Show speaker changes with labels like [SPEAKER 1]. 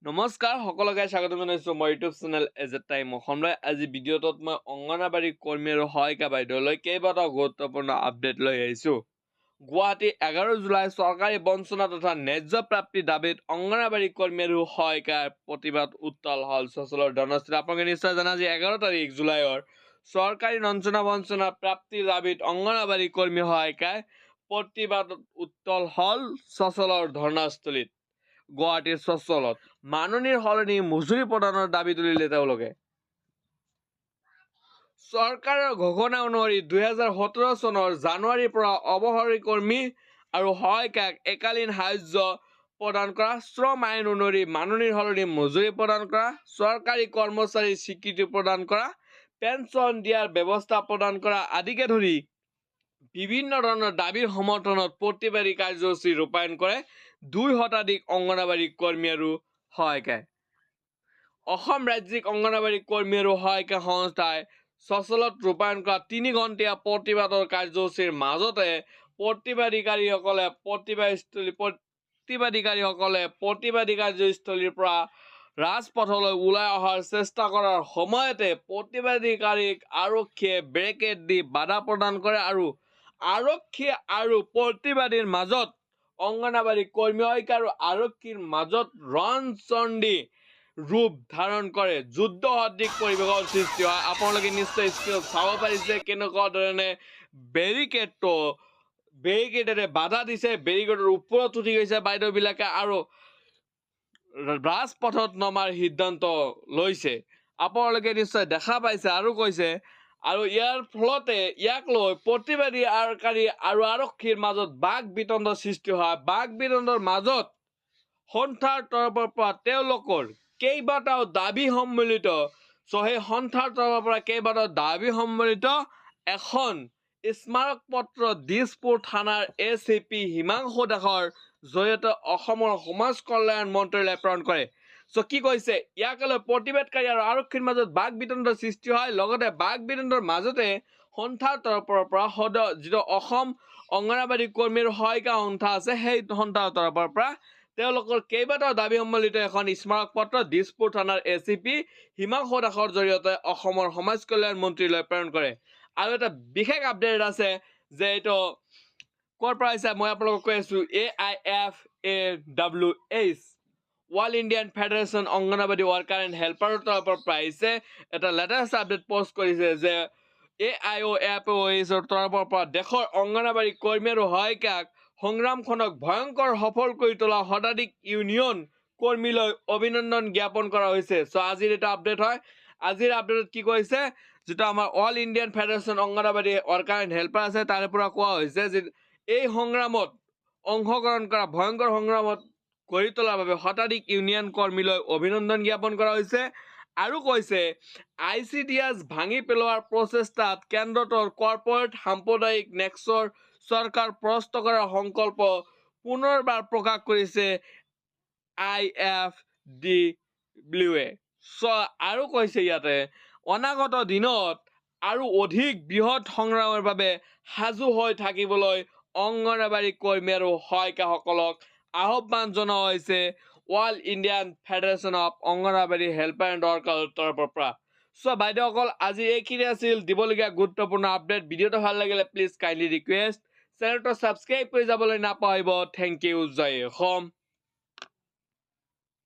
[SPEAKER 1] নমস্কাৰ সকলোকে স্বাগত জনাইছো মই YouTube channel as a time অসমলৈ। আজি ভিডিঅ'টোত মই অংগনবাড়ী কৰ্মী আৰু সহায়িকা বাইদেউলৈ কেইবাটাও গুৰুত্বপূৰ্ণ আপডেট লৈ আহিছো। গুৱাহাটী 11 জুলাই চৰকাৰী বঞ্চনা তথা ন্যায্য প্ৰাপ্তি দাবীত অংগনবাড়ী কৰ্মী আৰু সহায়িকাৰ প্ৰতিবাদ উত্তাল হল সচলৰ ধনস্থিত। আপোনালোকে নিশ্চয় জানা যে 11 তাৰিখ জুলাইৰ চৰকাৰী বঞ্চনা প্ৰাপ্তিৰ দাবীত অংগনবাড়ী কৰ্মী সহায়িকাই প্ৰতিবাদ উত্তাল হল সচলৰ ধৰ্ণাস্থলীত। গুৱাহাটীৰ সচলত মাননীৰ সলনি মজুৰি প্ৰদানৰ দাবী তুলিলে তেওঁলোকে। চৰকাৰৰ ঘোষণা অনুসৰি 2017 চনৰ জানুৱাৰীৰ পৰা অৱসৰী কৰ্মী আৰু সহায়িকাক একালীন সাহায্য প্ৰদান কৰা, শ্ৰম আইন অনুসৰি মাননীৰ সলনি মজুৰি প্ৰদান কৰা, চৰকাৰী কৰ্মচাৰী স্বীকৃতি প্ৰদান কৰা, পেঞ্চন দিয়াৰ ব্যৱস্থা প্ৰদান কৰা আদিকে ধৰি বিভিন্ন ধৰণৰ দাবীৰ সমৰ্থনত প্ৰতিবাদী কাৰ্যসূচী ৰূপায়ণ কৰে 2 শতাধিক অংগনবাড়ী কৰ্মী আৰু সহায়িকাই। অসম ৰাজ্যিক অংগনবাড়ী কৰ্মী আৰু সহায়িকা সংস্থাই সচলত ৰূপায়ণ কৰা 3 ঘণ্টীয়া প্ৰতিবাদৰ কাৰ্যসূচীৰ মাজতে প্ৰতিবাদী কাৰ্যস্থলীৰ পৰা ৰাজপথলৈ ওলাই অহাৰ চেষ্টা কৰাৰ সময়তে প্ৰতিবাদীকাৰীক আৰক্ষীয়ে বেৰিকেড দি বাধা প্ৰদান কৰে আৰু আৰক্ষী আৰু প্ৰতিবাদীৰ মাজত অংগনবাড়ী কৰ্মী সহায়িকা আৰু আৰক্ষীৰ মাজত ৰণচণ্ডী ৰূপ ধাৰণ কৰে, যুদ্ধ সদৃশ পৰিৱেশৰ সৃষ্টি হয়। আপোনালোকে নিশ্চয় স্ক্ৰীনত চাব পাৰিছে কেনেকুৱা ধৰণে বেৰিকেডেৰে বাধা দিছে, বেৰিকেডৰ ওপৰত উঠি গৈছে বাইদেউবিলাকে আৰু ৰাজপথত নমাৰ সিদ্ধান্ত লৈছে। আপোনালোকে নিশ্চয় দেখা পাইছে আৰু কৈছে আৰু ইয়াৰ ফলতে ইয়াক লৈ প্ৰতিবাদী আৰু আৰক্ষীৰ মাজত বাক বিতণ্ডৰ সৃষ্টি হয়। বাক বিতণ্ডৰ মাজত সন্থাৰ তৰফৰ পৰা তেওঁলোকৰ কেইবাটাও দাবী সম্মিলিত সেই সন্থাৰ তৰফৰ পৰা কেইবাটাও দাবী সম্মিলিত এখন স্মাৰক পত্ৰ দিছপুৰ থানাৰ ACP হিমাংশু দাসৰ জৰিয়তে অসমৰ সমাজ কল্যাণ মন্ত্ৰালয়ে প্ৰেৰণ কৰে। কি কৈছে, ইয়াক লৈ প্ৰতিবাদকাৰী আৰু আৰক্ষীৰ মাজত বাক বিতণ্ডৰ সৃষ্টি হয়। লগতে বাক বিতণ্ডৰ মাজতে সন্থাৰ তৰফৰ পৰা যিটো অসম অংগনবাড়ী কৰ্মী আৰু সহায়িকা সন্থা আছে সেই সন্থাৰ তৰফৰ পৰা তেওঁলোকৰ কেইবাটাও দাবী সম্মিলিত এখন স্মাৰক পত্ৰ দিছপুৰ থানাৰ ACP হিমাংশু দাসৰ জৰিয়তে অসমৰ সমাজ কল্যাণ মন্ত্ৰীলৈ প্ৰেৰণ কৰে। আৰু এটা বিশেষ আপডেট আছে যে এইটো ক'ৰ পৰা আহিছে মই আপোনালোকক কৈ আছো। AIFAWH all Indian federation Anganwadi worker and হেল্পাৰৰ তৰফৰ পৰা আহিছে। এটা লেটেষ্ট আপডেট পোষ্ট কৰিছে যে AIFAWHৰ তৰফৰ পৰা দেশৰ অংগনবাড়ী কৰ্মী আৰু সহায়িকাক সংগ্ৰামখনক ভয়ংকৰ সফল কৰি তোলা শতাধিক ইউনিয়ন কৰ্মীলৈ অভিনন্দন জ্ঞাপন কৰা হৈছে। আজিৰ এটা আপডেট হয়। আজিৰ আপডেটত কি কৈছে, যেটা আমাৰ all Indian federation Anganwadi worker and helper আছে তাৰে পৰা কোৱা হৈছে যে এই সংগ্ৰামত অংশগ্ৰহণ কৰা ভয়ংকৰ সংগ্ৰামত গঢ়ি তোলাৰ বাবে শতাধিক ইউনিয়ন কৰ্মীলৈ অভিনন্দন জ্ঞাপন কৰা হৈছে আৰু কৈছে ICDS ভাঙি পেলোৱাৰ প্ৰচেষ্টাত কেন্দ্ৰটোৰ কৰ্পৰেট সাম্প্ৰদায়িক নেক্সৰ চৰকাৰ পৰাস্ত কৰাৰ সংকল্প পুনৰবাৰ প্ৰকাশ কৰিছে IFDWয়ে। আৰু কৈছে ইয়াতে অনাগত দিনত আৰু অধিক বৃহৎ সংগ্ৰামৰ বাবে সাজু হৈ থাকিবলৈ অংগনবাড়ী কৰ্মী আৰু সহায়িকাসকলক আহ্বান জনোৱা হৈছে all Indian federation of Anganwadi helper and ৱাৰ্কাৰৰ তৰফৰ পৰা। বাইদেউসকল আজি এইখিনি আছিল দিবলগীয়া গুৰুত্বপূৰ্ণ আপডেট। ভিডিঅ'টো ভাল লাগিলে প্লিজ কাইণ্ডলি ৰিকুৱেষ্ট চেনেলটো ছাবস্ক্ৰাইব কৰি যাবলৈ নাপাহৰিব। থেংক ইউ, জয় অসম।